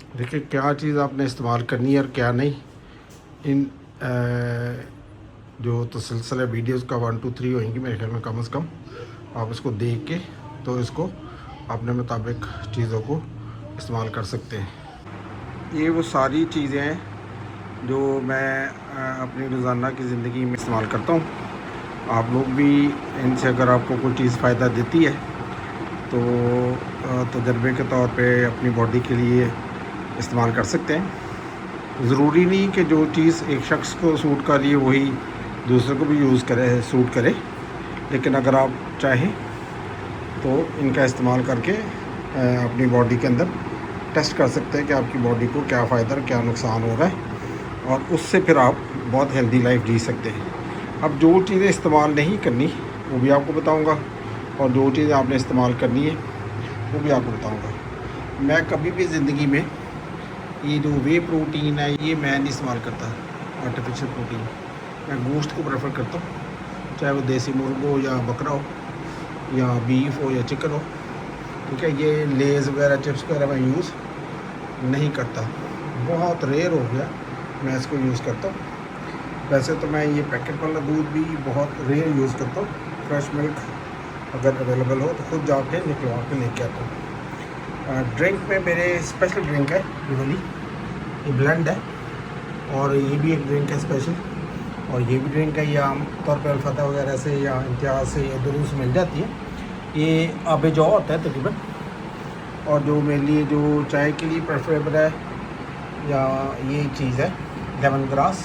देखिए क्या चीज़ आपने इस्तेमाल करनी है और क्या नहीं। इन जो तसलसल वीडियोस का 1 2 3 होंगी मेरे ख्याल में कम से कम। आप इसको देख के तो इसको अपने मुताबिक चीज़ों को इस्तेमाल कर सकते हैं। ये वो सारी चीज़ें हैं जो मैं अपनी रोज़ाना की ज़िंदगी में इस्तेमाल करता हूँ। आप लोग भी इनसे अगर आपको कोई चीज़ फ़ायदा देती है तो तजर्बे के तौर पे अपनी बॉडी के लिए इस्तेमाल कर सकते हैं। ज़रूरी नहीं कि जो चीज़ एक शख्स को सूट कर रही है वही दूसरे को भी सूट करे, लेकिन अगर आप चाहें तो इनका इस्तेमाल करके अपनी बॉडी के अंदर टेस्ट कर सकते हैं कि आपकी बॉडी को क्या फ़ायदा और क्या नुकसान हो रहा है, और उससे फिर आप बहुत हेल्दी लाइफ जी सकते हैं। अब जो चीज़ें इस्तेमाल नहीं करनी वो भी आपको बताऊंगा, और जो चीज़ें आपने इस्तेमाल करनी है वो भी आपको बताऊंगा। मैं कभी भी ज़िंदगी में ये जो वे प्रोटीन है ये मैं नहीं इस्तेमाल करता, आर्टिफिशियल प्रोटीन। मैं गोश्त को प्रेफर करता हूँ, चाहे वो देसी मुर्ग हो या बकरा हो या बीफ हो या चिकन हो। ठीक है, ये लेज़ वगैरह चिप्स वगैरह मैं यूज़ नहीं करता, बहुत रेयर हो गया मैं इसको यूज़ करता हूँ। वैसे तो मैं ये पैकेट वाला दूध भी बहुत रेयर यूज़ करता हूँ। फ्रेश मिल्क अगर अवेलेबल हो तो खुद जाके निकलवा के लेके आता हूँ। ड्रिंक में मेरे स्पेशल ड्रिंक है ये वाली, ये ब्लेंड है, और ये भी एक ड्रिंक है स्पेशल, और ये भी ड्रिंक है। ये आम तौर पर अल्फता वगैरह से या इम्तियाज़ से या दुरूस मिल जाती है। ये आबे जौ होता है तकरीबन, और जो मेरे लिए जो चाय के लिए प्रेफरेबल है या ये चीज़ है लेमन ग्रास।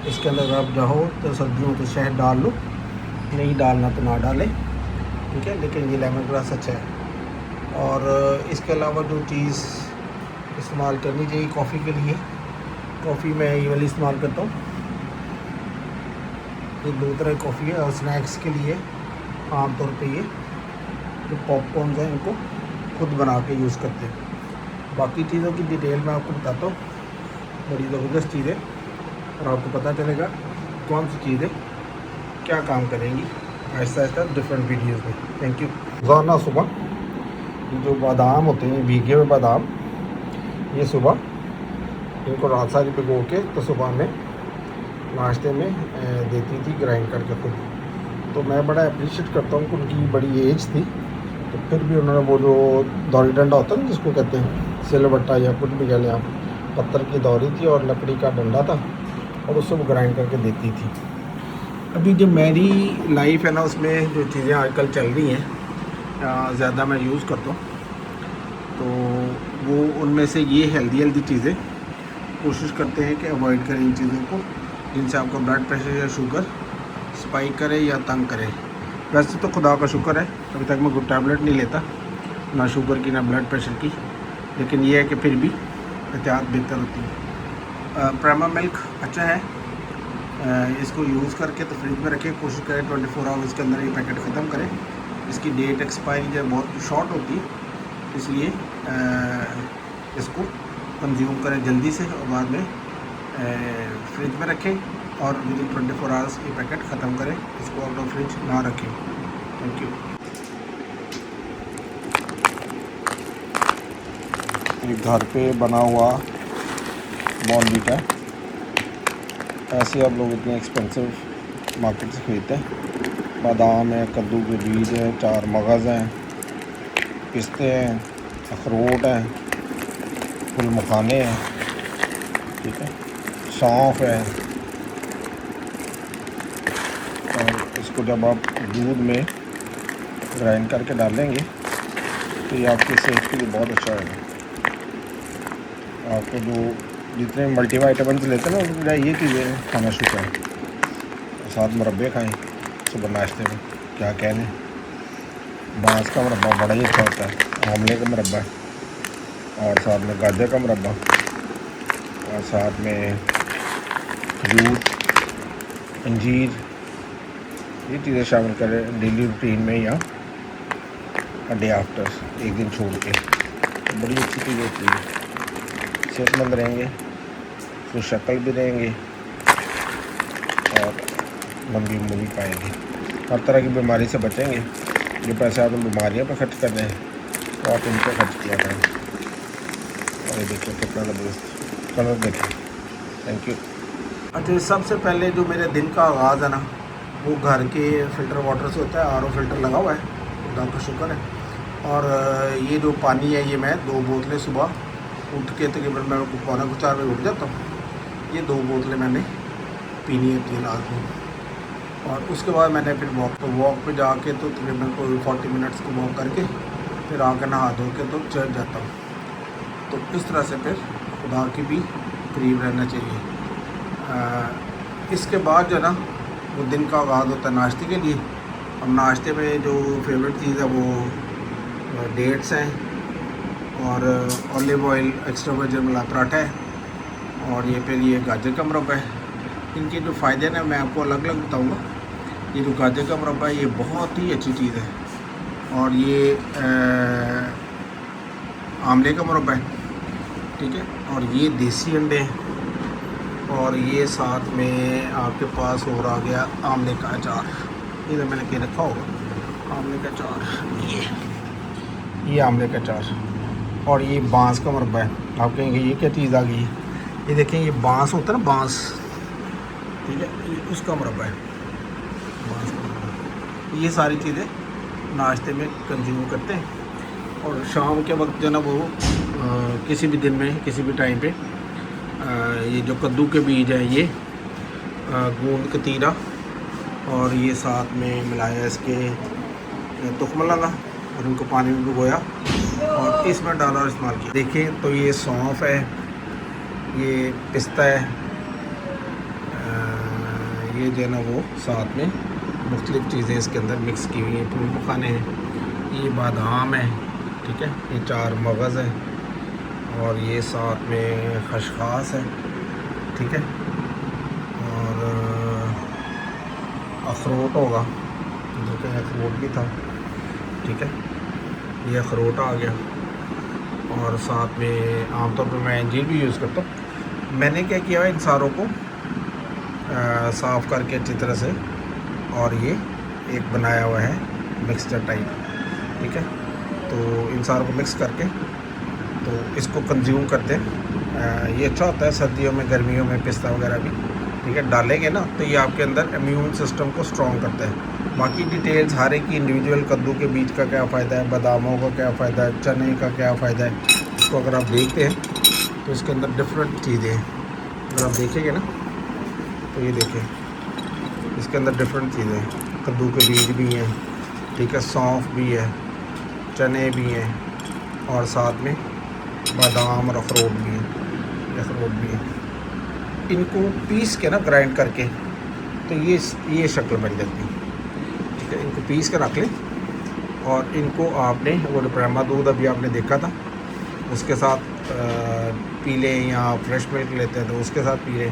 इसके अंदर अगर आप चाहो तो सर्दियों में तो शहद डाल लो, नहीं डालना तो ना डालें, ठीक है, लेकिन ये लेमन ग्रास अच्छा है। और इसके अलावा जो चीज़ इस्तेमाल करनी चाहिए कॉफ़ी के लिए, कॉफ़ी मैं ये वाली इस्तेमाल करता हूँ। ये 2 तरह की कॉफ़ी है, और स्नैक्स के लिए आमतौर पे ये जो पॉपकॉर्न हैं इनको खुद बना के यूज़ करते हैं। बाकी चीज़ों की डिटेल मैं आपको बताता हूँ, बड़ी ज़बरदस्त चीज़ है, और आपको पता चलेगा कौन सी चीज़ें क्या काम करेंगी आहिस्ता आहिस्ता डिफरेंट वीडियोज़ में। Thank you. रोज़ाना सुबह जो बादाम होते हैं, भीगे हुए बादाम, ये सुबह इनको रात सारी भिगो के तो सुबह में नाश्ते में देती थी ग्राइंड करके खुद। तो मैं बड़ा अप्रिशिएट करता हूँ, उनकी बड़ी एज थी तो फिर भी उन्होंने वो जो दौरी डंडा होता है ना जिसको कहते हैं सिलबट्टा या कुछ भी कह लें आप, पत्थर की दौरी थी और लकड़ी का डंडा था, और उससे वो ग्राइंड करके देती थी। अभी जो मेरी लाइफ है ना उसमें जो चीज़ें आजकल चल रही हैं ज़्यादा मैं यूज़ करता हूँ, तो वो उनमें से ये हेल्दी चीज़ें कोशिश करते हैं कि अवॉइड करें इन चीज़ों को जिनसे आपका ब्लड प्रेशर या शुगर स्पाइक करे या तंग करे। वैसे तो खुदा का शुक्र है अभी तक मैं कोई टैबलेट नहीं लेता, ना शुगर की ना ब्लड प्रेशर की, लेकिन ये है कि फिर भी एहतियात बेहतर होती है। प्रेमा मिल्क अच्छा है, इसको यूज़ करके तो फ्रिज में रखें, कोशिश करें 24 आवर्स के अंदर ये पैकेट ख़त्म करें। इसकी डेट एक्सपायरी जो बहुत शॉर्ट होती है, इसलिए इसको कंज्यूम करें जल्दी से, और बाद में फ्रिज में रखें और विद इन 24 आवर्स ये पैकेट ख़त्म करें, इसको आउट ऑफ फ्रिज ना रखें। Thank you. एक घर पे बना हुआ बॉर्नवीटा, ऐसे आप लोग इतने एक्सपेंसिव मार्केट से खरीदते हैं। बादाम है, कद्दू के बीज है, 4 मगज़ हैं, पिस्ते हैं, अखरोट हैं, फुल मखाने हैं, ठीक है, सौंफ है। और इसको जब आप दूध में ग्राइंड करके डालेंगे तो ये आपकी सेहत के लिए बहुत अच्छा है। आपको जो जितने मल्टीवाइटामिन लेते हैं ना उसमें ये चीज़ें खाना शुरू करें। साथ मुरब्बे खाएं सुबह नाश्ते में, क्या कहने, बांस का मुरब्बा बड़ा ही अच्छा होता है, आमले का मुरब्बा, और साथ में गाजर का मुरब्बा, और साथ में खजूर, अंजीर, ये चीज़ें शामिल करें डेली रूटीन में या डे आफ्टर, एक दिन छोड़ के। तो बड़ी अच्छी चीज़ होती है, सेहतमंद रहेंगे, तो शक्ल भी रहेंगे और लंबी उम्र भी पाएंगे, हर तरह की बीमारी से बचेंगे। जो पैसे आप बीमारियों पर खर्च कर रहे हैं तो आप इन पर खर्च किया करें। ये देखिए कितना ज़बरदस्त कलर देखिए। Thank you. अच्छा, सबसे पहले जो मेरे दिन का आगाज़ है ना, वो घर के फ़िल्टर वाटर से होता है। आरओ फ़िल्टर लगा हुआ है, खुदा का शुक्र है। और ये जो पानी है, ये मैं 2 बोतलें सुबह उठ के तकरीबन मैं 3:45 बजे उठ जाता हूँ। ये 2 बोतलें मैंने पीनी है लाजमी। और उसके बाद मैंने फिर वॉक पे जाके तो तकरीबन कोई 40 मिनट्स को वॉक करके फिर आकर नहा धो के तो चढ़ जाता हूँ। तो इस तरह से फिर खुदा की भी करीब रहना चाहिए। इसके बाद जो है ना, वो दिन का आगाज़ होता है नाश्ते के लिए। अब नाश्ते में जो फेवरेट चीज़ है वो डेट्स हैं और ऑलिव ऑयल एक्स्ट्रा वर्जिन मिला पराठा है, और ये फिर ये गाजर का मुरब्बा है। इनके जो फ़ायदे हैं मैं आपको अलग अलग बताऊंगा। ये जो गाजर का मुरब्बा है ये बहुत ही अच्छी चीज़ है, और ये आमले का मुरब्बा है, ठीक है। और ये देसी अंडे हैं, और ये साथ में आपके पास और आ गया आमले का अचार। इधर मैंने के रखा होगा आमले का अचार, ये आमले का अचार। और ये बांस का मुरब्बा है। आप कहेंगे ये क्या चीज़ आ गई है? ये देखें, ये बांस होता है ना, बांस, ठीक है, ये उसका मुरब्बा है, बांस का मुरब्बा। ये सारी चीज़ें नाश्ते में कंज्यूम करते हैं। और शाम के वक्त जो ना वो किसी भी दिन में किसी भी टाइम पे ये जो कद्दू के बीज हैं, ये गूंद कतीरा, और ये साथ में मिलाया इसके तुखमा लगा और इनको पानी में भिगोया और इसमें डाला और इस्तेमाल किया। देखें तो ये सौंफ है, ये पिस्ता है, ये जो है ना वो साथ में मुख्तलिफ़ चीज़ें इसके अंदर मिक्स की हुई हैं, फूल मखाने हैं, ये बादाम है, ठीक है, ये 4 मगज़ है, और ये साथ में खसखस है, ठीक है, और अखरोट होगा, जो कि अखरोट भी था, ठीक है, ये अखरोट आ गया। और साथ में आमतौर पर मैं अंजीर भी यूज़ करता हूँ। मैंने क्या किया है, इन सारों को साफ़ करके अच्छी तरह से, और ये एक बनाया हुआ है मिक्सचर टाइप, ठीक है। तो इन सारों को मिक्स करके तो इसको कंज्यूम करते हैं। ये अच्छा होता है सर्दियों में, गर्मियों में पिस्ता वगैरह भी, ठीक है, डालेंगे ना तो ये आपके अंदर इम्यून सिस्टम को स्ट्रॉन्ग करता है। बाकी डिटेल्स हर एक की इंडिविजुअल, कद्दू के बीज का क्या फ़ायदा है, बादामों का क्या फ़ायदा है, चने का क्या फ़ायदा है, इसको अगर आप देखते हैं तो इसके अंदर डिफरेंट चीज़ें हैं। अगर आप देखेंगे ना तो ये देखें, इसके अंदर डिफरेंट चीज़ें हैं। कद्दू के बीज भी हैं, ठीक है, सौंफ भी है, चने भी हैं, और साथ में बादाम और अखरोट भी हैं, अखरोट भी हैं। इनको पीस के ना ग्राइंड करके तो ये शक्ल बन जाती है, ठीक है। इनको पीस के रख लें, और इनको आपने वो जो प्रेमा दूध अभी आपने देखा था उसके साथ पी लें, या फ्रेश मिल्क लेते हैं तो उसके साथ पी लें,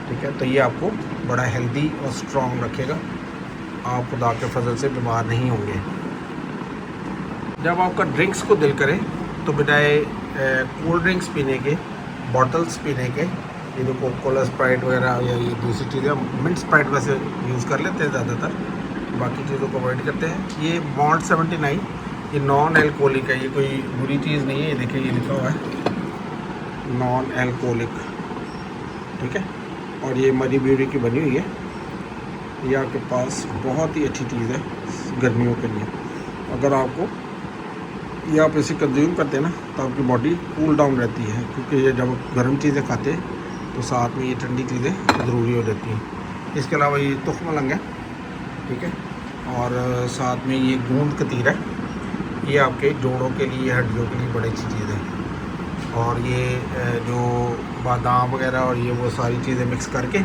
ठीक है। तो ये आपको बड़ा हेल्दी और स्ट्रॉन्ग रखेगा, आप खुदा के फजल से बीमार नहीं होंगे। जब आपका ड्रिंक्स को दिल करे तो बजाय कोल्ड ड्रिंक्स पीने के, बॉटल्स पीने के, ये जो कोका कोला, स्प्राइट वगैरह या ये दूसरी चीज़ें, मिंट स्प्राइट वैसे यूज़ कर लेते हैं ज़्यादातर, बाकी चीज़ों को अवॉइड करते हैं। ये बॉन्ड 79, ये नॉन एल्कोहलिक है, ये कोई बुरी चीज़ नहीं है। ये देखिए, ये लिखा हुआ है नॉन एल्कोहलिक, ठीक है। और ये मरी ब्यूरी की बनी हुई है। ये आपके पास बहुत ही अच्छी चीज़ है गर्मियों के लिए। अगर आपको ये आप इसे कंज्यूम करते हैं ना तो आपकी बॉडी कूल डाउन रहती है, क्योंकि ये जब गर्म चीज़ें खाते हैं तो साथ में ये ठंडी चीज़ें ज़रूरी हो जाती हैं। इसके अलावा ये तुख्म लंग है, ठीक है, और साथ में ये गूंद कतीरा है, ये आपके जोड़ों के लिए, हड्डियों के लिए बड़ी अच्छी चीज़ है। और ये जो बादाम वगैरह और ये वो सारी चीज़ें मिक्स करके,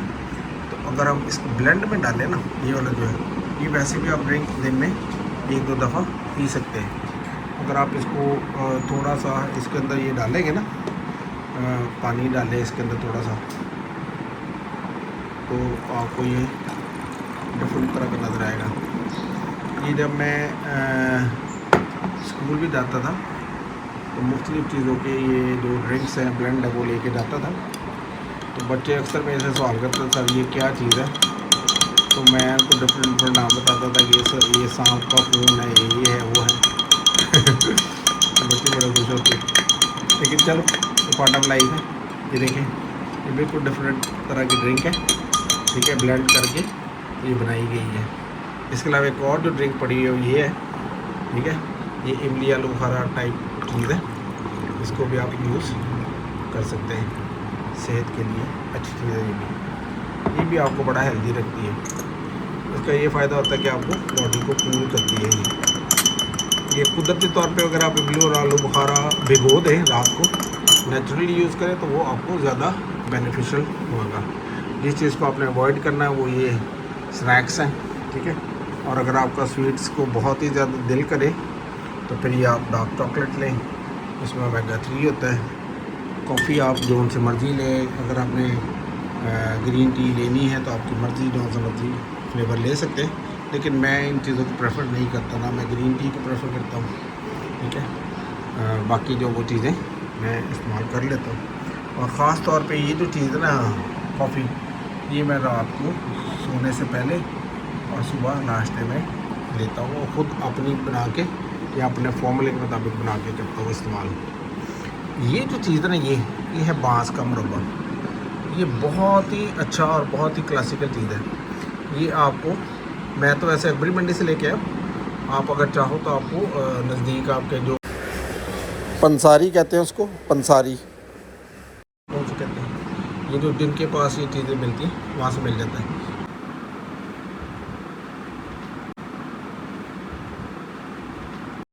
तो अगर हम इसको ब्लेंड में डालें ना, ये वाला जो है, ये वैसे भी आप ड्रिंक दिन में 1-2 दफ़ा पी सकते हैं। अगर आप इसको थोड़ा सा इसके अंदर ये डालेंगे ना, पानी डालें इसके अंदर थोड़ा सा, तो आपको ये डिफरेंट तरह का नज़र आएगा। ये जब मैं स्कूल भी जाता था तो मुख्तलिफ़ चीज़ों के ये जो ड्रिंक्स हैं, ब्लेंड है, वो लेके जाता था। तो बच्चे अक्सर मेरे से सवाल करते थे, सर ये क्या चीज़ है? तो मैं उनको डिफरेंट नाम बताता था कि सर ये सांप का खून है, ये है, वो है। तो बच्चे बड़े खुश होते। लेकिन चलो तो पार्ट ऑफ लाइफ है। ये देखें, ये बिल्कुल डिफरेंट तरह की ड्रिंक है, ठीक है, ब्लेंड करके ये बनाई गई है। इसके अलावा एक और जो ड्रिंक पड़ी है वो ये है, ठीक है, ये इमली आलू बुखारा टाइप चीज़ है। इसको भी आप यूज़ कर सकते हैं, सेहत के लिए अच्छी चीज़ है। ये भी आपको बड़ा हेल्दी रखती है। इसका ये फ़ायदा होता है कि आपको बॉडी को कूल करती है। ये कुदरती तौर पे अगर आप इमली और आलू बुखारा भिगो दें रात को, नेचुरली यूज़ करें तो वो आपको ज़्यादा बेनिफिशियल होगा। जिस चीज़ को आपने अवॉइड करना है वो ये स्नैक्स हैं, ठीक है। और अगर आपका स्वीट्स को बहुत ही ज़्यादा दिल करे तो फिर ये आप डार्क चॉकलेट लें, उसमें ओमेगा 3 होता है। कॉफ़ी आप जो उनसे मर्ज़ी लें, अगर आपने ग्रीन टी लेनी है तो आपकी मर्ज़ी, जो सा मर्ज़ी फ्लेवर ले सकते हैं, लेकिन मैं इन चीज़ों को प्रेफर नहीं करता, ना मैं ग्रीन टी को प्रेफर करता हूँ, ठीक है। बाकी जो वो चीज़ें मैं इस्तेमाल कर लेता हूँ। और ख़ास तौर पे ये जो चीज़ है ना कॉफ़ी, ये मैं रात को सोने से पहले और सुबह नाश्ते में लेता हूँ, और ख़ुद अपनी बना के या अपने फॉर्मूले के मुताबिक बना के करता हूँ इस्तेमाल। ये जो चीज़ है ना, ये है बांस का मुरब्बा। ये बहुत ही अच्छा और बहुत ही क्लासिकल चीज़ है। ये आपको, मैं तो वैसे अकबरी मंडी से लेके आया, आप अगर चाहो तो आपको नज़दीक आपके जो पंसारी कहते हैं उसको, पंसारी कौन से कहते हैं, ये जो जिनके पास ये चीज़ें मिलती हैं वहाँ से मिल जाता है।